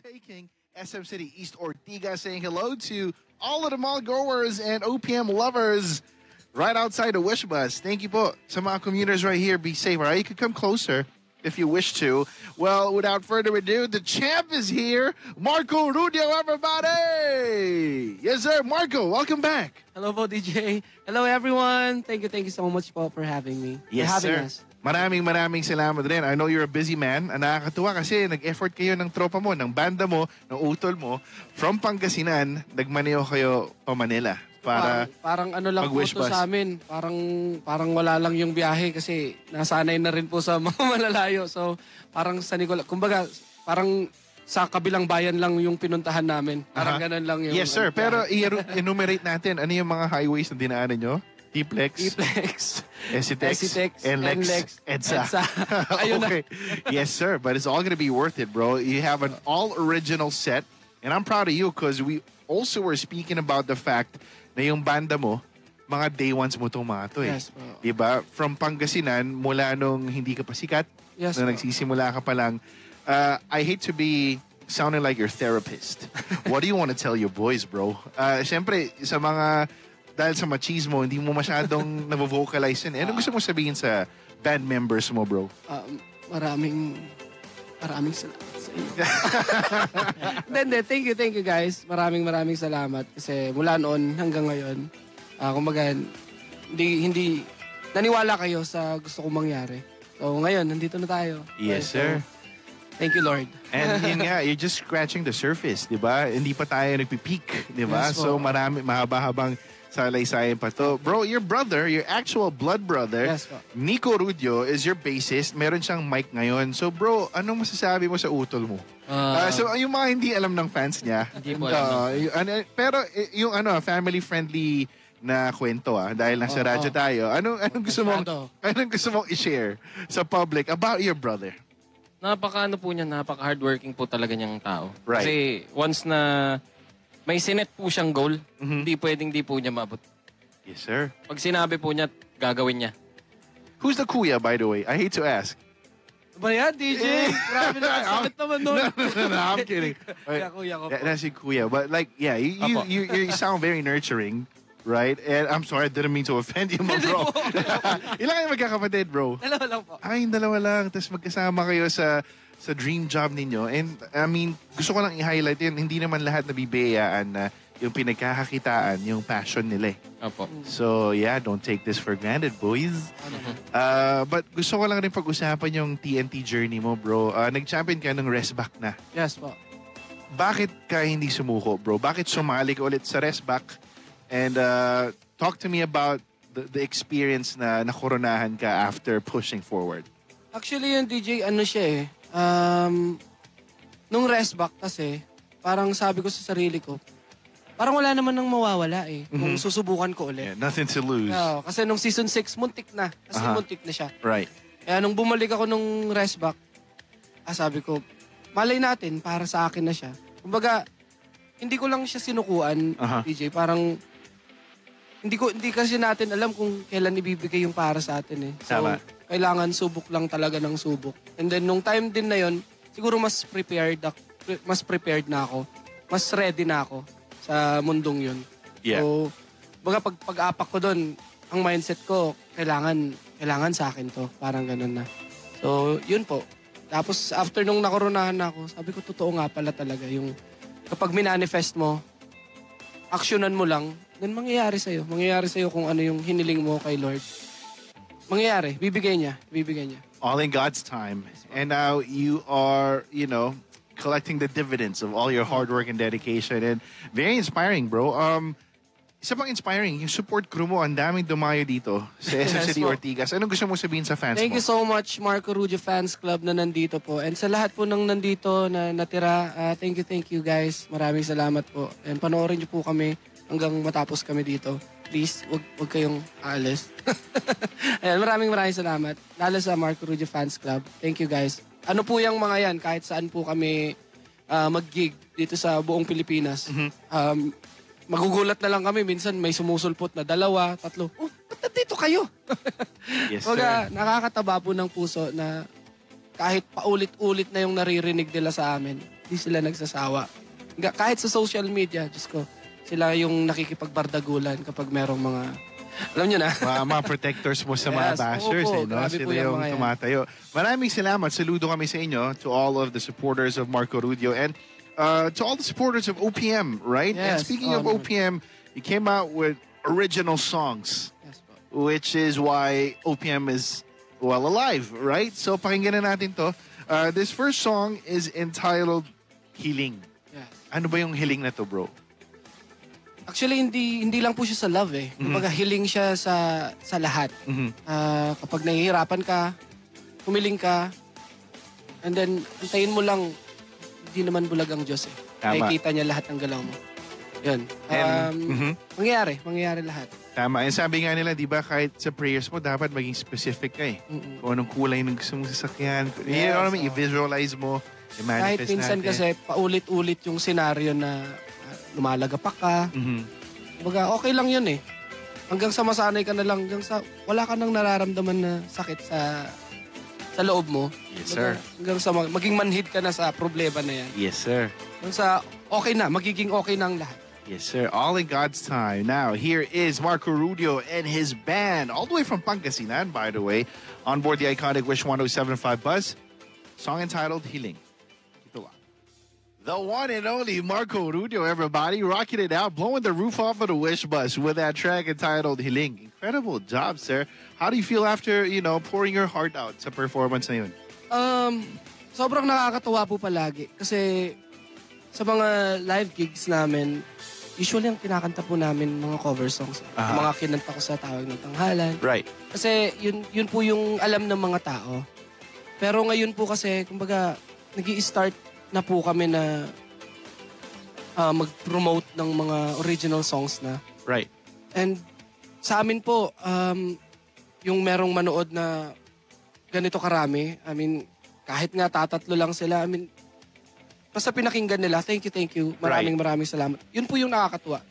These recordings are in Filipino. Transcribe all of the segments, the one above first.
Taking SM City East Ortigas, saying hello to all of the mall goers and OPM lovers right outside the Wish Bus. Thank you po sa mga commuters right here. Be safe, all right? You could come closer if you wish to. Well, without further ado, the champ is here. Marco Rudio, everybody! Yes, sir. Marco, welcome back. Hello po, DJ. Hello, everyone. Thank you so much po for having me. Yes, for having sir. us. Maraming salamat rin. I know you're a busy man. Nakakatuwa kasi nag-effort kayo ng tropa mo, ng banda mo, ng utol mo. From Pangasinan, nagmaneho kayo pa Manila para parang ano lang po mag-wish to bus. sa amin. Parang wala lang yung biyahe kasi nasanay na rin po sa mga malalayo. So, parang sa Nicola, kumbaga, parang sa kabilang bayan lang yung pinuntahan namin. Parang ganun lang yung... Yes, sir. Pero i-enumerate natin, ano yung mga highways na dinaanan nyo? T-Plex, Esitex, NLEX, EDSA. Ayun na. Okay. Yes, sir. But it's all going to be worth it, bro. You have an all-original set. And I'm proud of you because we also were speaking about the fact na yung banda mo, mga day ones mo itong mga to eh. Yes, po. Diba? From Pangasinan, mula nung hindi ka pa sikat, Yes, na po. nagsisimula ka pa lang, I hate to be sounding like your therapist. What do you want to tell your boys, bro? Siyempre, sa mga... Dahil sa machismo, hindi mo masyadong navo-vocalize yun. Ano gusto mo sabihin sa band members mo, bro? Maraming salamat sa inyo. Hindi. Thank you guys. Maraming salamat. Kasi mula noon hanggang ngayon, kumbaga, hindi, naniwala kayo sa gusto kong mangyari. So ngayon, nandito na tayo. Yes, So, sir. thank you, Lord. And yun nga, you're just scratching the surface, di ba? Hindi pa tayo nagpipeak, di ba? Yes, po. So mahaba-habang salaysay pa to. Bro, your brother, your actual blood brother, Yes, po. Nico Rudio, is your bassist. Meron siyang mic ngayon. So bro, anong masasabi mo sa utol mo? So yung mga hindi alam ng fans niya. Hindi po alam. Pero yung family-friendly na kwento dahil nasa radyo tayo. Anong gusto mong i-share sa public about your brother? Napaka-hardworking po talaga niyang tao. Right. Kasi once na may sinet po siyang goal, hindi po niya maabot. Yes, sir. Pag sinabi po niya, gagawin niya. Who's the kuya, by the way? I hate to ask. Ba yan, DJ? Grabe na, sakit naman nun. No, I'm kidding. Kuya ko po. That's your kuya. But like, yeah, you sound very nurturing, right? And I'm sorry, I didn't mean to offend you, bro. Ilan kayo magkakapatid, bro? Dalawa lang po. Ay, dalawa lang. Tapos magkasama kayo sa dream job ninyo. And I mean, gusto ko lang i-highlight yun, hindi naman lahat nabibiyayaan na yung pinagkakakitaan, yung passion nila eh. Opo. So, yeah, don't take this for granted, boys. But gusto ko lang rin pag-usapan yung TNT journey mo, bro. Nag-champion ka ng Resback na. Yes po. Bakit ka hindi sumuko, bro? Bakit sumali ka ulit sa Resback? And talk to me about the experience na nakoronahan ka after pushing forward. Actually, yung DJ, ano siya eh. Nung Resback kasi, parang sabi ko sa sarili ko, parang wala naman nang mawawala eh. Kung susubukan ko ulit. Yeah, nothing to lose. Oo, kasi nung season 6, muntik na. Kasi muntik na siya. Right. Kaya nung bumalik ako nung Resback, sabi ko, malay natin, para sa akin na siya. Kumbaga, hindi ko lang siya sinukuan, DJ. Parang, hindi kasi natin alam kung kailan ibibigay yung para sa atin eh. So, Tama. kailangan subok lang talaga ng subok. And then, nung time din na yon, siguro mas prepared na ako. Mas ready na ako sa mundong yun. Yeah. So, baga pag-apak ko doon, ang mindset ko, kailangan sa akin to. Parang ganun na. So, yun po. Tapos, after nung nakoronahan na ako, sabi ko, totoo nga pala talaga. Yung, kapag minanifest mo, aksyonan mo lang, then mangyayari sa'yo. Mangyayari sa'yo kung ano yung hiniling mo kay Lord. Mangyayari. Bibigay niya. All in God's time. And now you are, collecting the dividends of all your hard work and dedication. And very inspiring, bro. Isa pang inspiring, yung support crew mo, ang daming dumayo dito sa SM City po. Ortigas. Anong gusto mo sabihin sa fans Thank mo? you so much, Marco Rudio Fans Club na nandito po. And sa lahat po ng nandito na natira, thank you guys. Maraming salamat po. And panoorin niyo po kami hanggang matapos kami dito. Please, wag kayong aalis. Ayan, maraming salamat. Lalo sa Marco Rudio Fans Club. Thank you guys. Ano po yung mga yan, kahit saan po kami mag-gig dito sa buong Pilipinas. Magugulat na lang kami. Minsan may sumusulpot na 2, 3. Oh, ba't nandito kayo? Yes, Baga, sir. nakakataba po ng puso na kahit paulit-ulit na yung naririnig nila sa amin, Di sila nagsasawa. Kahit sa social media, Diyos ko, sila yung nakikipagbardagulan kapag merong mga, alam nyo na. Mga protectors mo sa mga Yes, bashers, opo, eh, no? grabe po Sila yung yung mga yan. tumatayo. Maraming salamat. Saludo kami sa inyo to all of the supporters of Marco Rudio and to all the supporters of OPM, right? And Yes, speaking of naman. OPM, you came out with original songs, Yes po. which is why OPM is well alive, right? So pakinggan na natin to. This first song is entitled Healing. Yes. Ano ba yung hiling na to, bro? Actually, hindi lang po siya sa love eh. Kumbaga, hiling siya sa lahat. Mhm. Kapag nahihirapan ka, humiling ka, and then, antayin mo lang, hindi naman bulag ang Diyos eh. Tama. Nakikita niya lahat ng galaw mo. Yun. And, Mangyayari lahat. Tama. And sabi nga nila, di ba, kahit sa prayers mo, dapat maging specific ka eh. Mm-mm. Kung anong kulay ng gusto mong sasakyan. Yes, You know what I mean? oo. I-visualize mo, Kahit i-manifest minsan natin. kasi, paulit-ulit yung senaryo na lumalagapak ka. Mhm. Kumbaga, okay lang yun eh. Hanggang sa masanay ka na lang, hanggang sa wala ka nang nararamdaman na sakit sa loob mo. Yes, Kumbaga, sir. Hanggang sa maging manhid ka na sa problema na yan. Yes, sir. Hanggang sa okay na, magiging okay na ang lahat. Yes, sir. All in God's time. Now, here is Marco Rudio and his band, all the way from Pangasinan, by the way, on board the iconic Wish 1075 bus. Song entitled Healing. Keep it locked. The one and only Marco Rudio, everybody, rocking it out, blowing the roof off of the Wish bus with that track entitled Healing. Incredible job, sir. How do you feel after, pouring your heart out sa performance na yun? Sobrang nakakatuwa po palagi. Kasi sa mga live gigs namin, usually ang kinakanta po namin mga cover songs. Aha. Mga kinanta ko sa Tawag ng Tanghalan. Right. Kasi yun po yung alam ng mga tao. Pero ngayon po kasi, kumbaga, nag-i-start na po kami na mag-promote ng mga original songs na. Right. And sa amin po, yung merong manood na ganito karami, I mean, kahit nga tatatlo lang sila, I mean, basta pinakinggan nila, thank you. Maraming salamat. Yun po yung nakakatuwa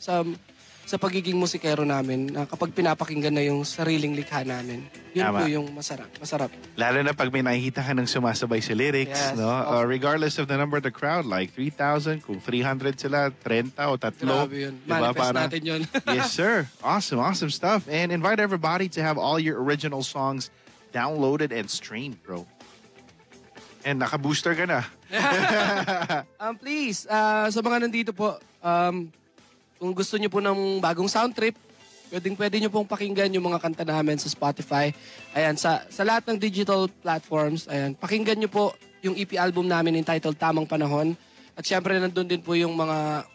sa pagiging musikero namin, na kapag pinapakinggan na yung sariling likha namin. Yun Tama. po yung masarap. Lalo na pag may nakikita ka ng sumasabay sa lyrics, Yes. no? Regardless of the number of the crowd, like 3,000, kung 300 sila, 30 o 3. Grabe yun. Diba? Manifest natin yun. Yes, sir. Awesome stuff. And invite everybody to have all your original songs downloaded and streamed, bro. And naka-booster ka na. Please, sa mga nandito po, kung gusto niyo po ng bagong sound trip, pwede niyo pong pakinggan yung mga kanta namin sa Spotify. Ayan, sa lahat ng digital platforms, ayan, pakinggan niyo po yung EP album namin entitled Tamang Panahon. At syempre, nandun din po yung mga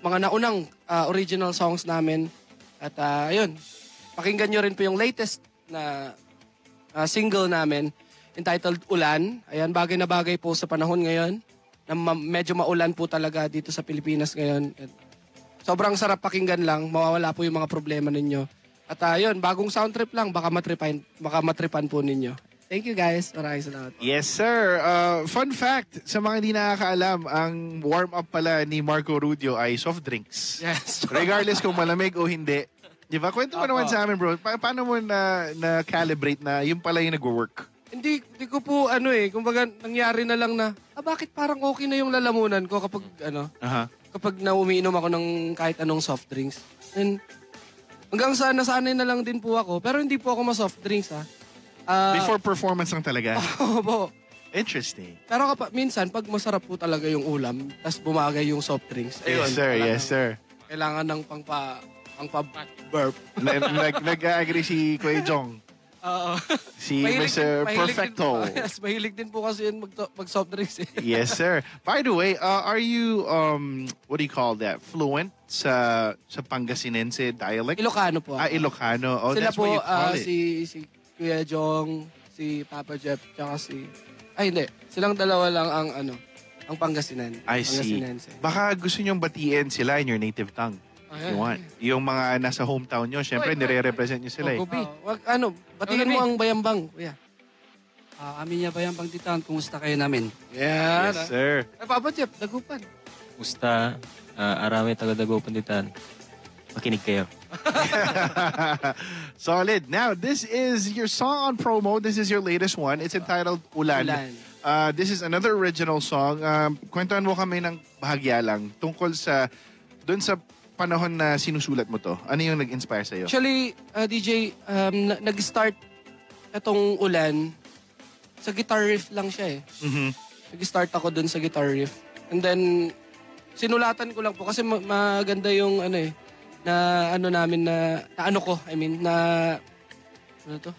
naunang original songs namin. At ayun, pakinggan niyo rin po yung latest na single namin entitled Ulan. Ayan, bagay na bagay po sa panahon ngayon. Na medyo maulan po talaga dito sa Pilipinas ngayon. At sobrang sarap pakinggan lang. Mawawala po yung mga problema ninyo. At ayun, bagong sound trip lang. Baka matripan po ninyo. Thank you guys. Maraming salamat. Yes, sir. Fun fact, sa mga hindi nakakaalam, ang warm-up pala ni Marco Rudio ay soft drinks. Yes. Regardless kung malamig o hindi. Di ba? Kwento mo Opo. naman sa amin, bro. Paano mo na-calibrate na yung pala yung nag-work? Hindi ko po kumbaga nangyari na lang na, bakit parang okay na yung lalamunan ko kapag Aha. kapag umiinom ako ng kahit anong soft drinks. And hanggang sa nasanay na lang din po ako, pero hindi po ako ma-soft drinks Before performance lang talaga. Opo. Interesting. Pero minsan, pag masarap po talaga yung ulam, tas bumagay yung soft drinks, Yes, sir. Yes, sir. kailangan ng pangpa-burp. Nag-agree si Kuya Jong. Oo. Si Mr. Perfecto. Yes, mahilig din po kasi yun mag-soft drinks. Yes, sir. By the way, are you, what do you call that, fluent sa Pangasinense dialect? Ilocano po. ako. Ilocano. Oh, Sila that's po, what you call it. si Kuya Jong, si Papa Jeff, tsaka hindi. Silang dalawa lang ang Pangasinan. I see. Pangasinense. Baka gusto nyong batiin sila in your native tongue. If you want. Yung mga nasa hometown nyo, syempre, nire-represent nyo sila eh. Gobi. Batiin mo ang bayambang, kuya. Amin niya bayang pangtitan, kumusta kayo namin? Yan. Yes, sir. Papa Jeff, dagupan. Musta, arami taga-Dago Panditan. Makinig kayo. Solid. Now, this is your song on promo. This is your latest one. It's entitled Ulan. Ulan. This is another original song. Kwentuhan mo kami ng bahagya lang tungkol sa doon sa panahon na sinusulat mo to. Ano yung nag-inspire sa'yo? Actually, DJ, nag-start itong Ulan sa guitar riff lang siya eh. Mhm. Nag-start ako dun sa guitar riff. And then, sinulatan ko lang po kasi maganda yung ano eh, na ano namin na ano ko, I mean, na ano to?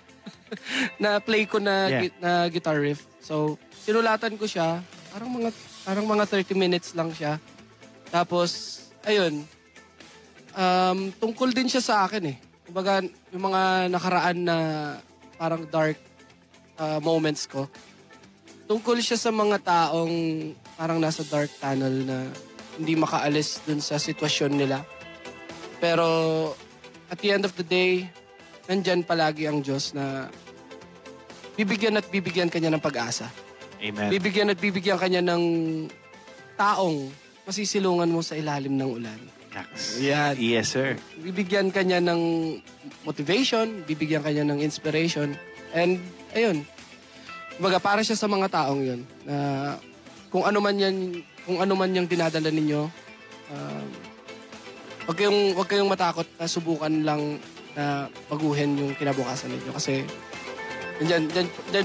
na play ko na, Yeah. na guitar riff. So, sinulatan ko siya. Parang mga 30 minutes lang siya. Tapos, ayun. Tungkol din siya sa akin eh. Kumbaga, yung mga nakaraan na parang dark moments ko. Tungkol siya sa mga taong parang nasa dark tunnel na hindi makaalis dun sa sitwasyon nila. Pero at the end of the day, nandyan palagi ang Diyos na bibigyan at bibigyan kanya ng pag-asa. Amen. Bibigyan at bibigyan kanya ng taong masisilungan mo sa ilalim ng ulan. Yan. Yes, sir. Bibigyan kanya ng motivation, bibigyan kanya ng inspiration. And ayun, kumbaga para siya sa mga taong yun na kung ano man yung dinadala ninyo, wag kayong matakot na subukan lang na baguhin yung kinabukasan ninyo kasi dyan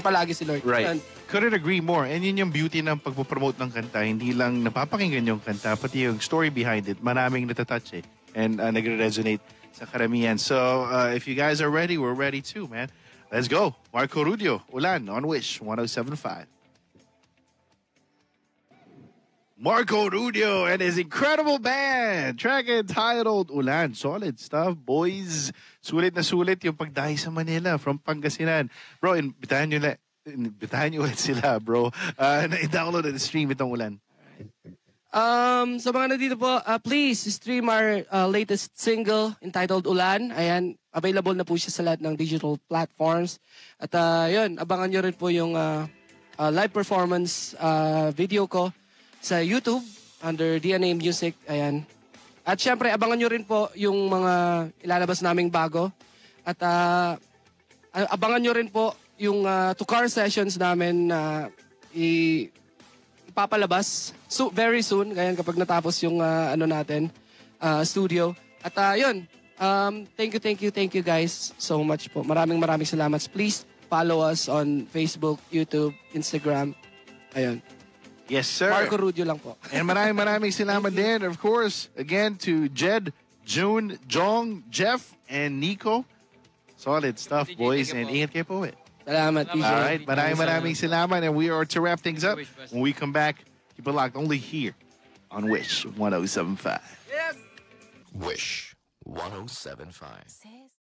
palagi si Lord. Right. Yan. Couldn't agree more. And yun yung beauty ng pagpo-promote ng kanta. Hindi lang napapakinggan yung kanta, pati yung story behind it. Maraming natatouch eh. And nagre-resonate sa karamihan. So, if you guys are ready, we're ready too, man. Let's go. Marco Rudio, Ulan on Wish 107.5. Marco Rudio and his incredible band. Track entitled Ulan. Solid stuff, boys. Sulit na sulit yung pagdahi sa Manila from Pangasinan. Bro, imbitahan nyo ulit sila, bro. Na-download at stream itong Ulan. Sa mga nandito po, please stream our latest single entitled Ulan. Ayan, available na po siya sa lahat ng digital platforms. At yun, abangan nyo rin po yung live performance video ko sa YouTube under DNA Music. Ayan. At syempre, abangan nyo rin po yung mga ilalabas naming bago. At abangan nyo rin po yung to-car sessions namin na ipapalabas very soon. Ganyan kapag natapos yung studio. At yun, thank you guys so much po. Maraming salamat. Please follow us on Facebook, YouTube, Instagram. Ayun. Yes, sir. Marco Rudio lang po. And maraming salamat din, of course, again to Jed, June, Jong, Jeff, and Nico. Solid stuff, DJ, boys. thank And you po. ingat kayo po eh. Salamat, DJ. All right, maraming salamat. And we are to wrap things up. When we come back, keep it locked only here on Wish 107.5. Wish 107.5.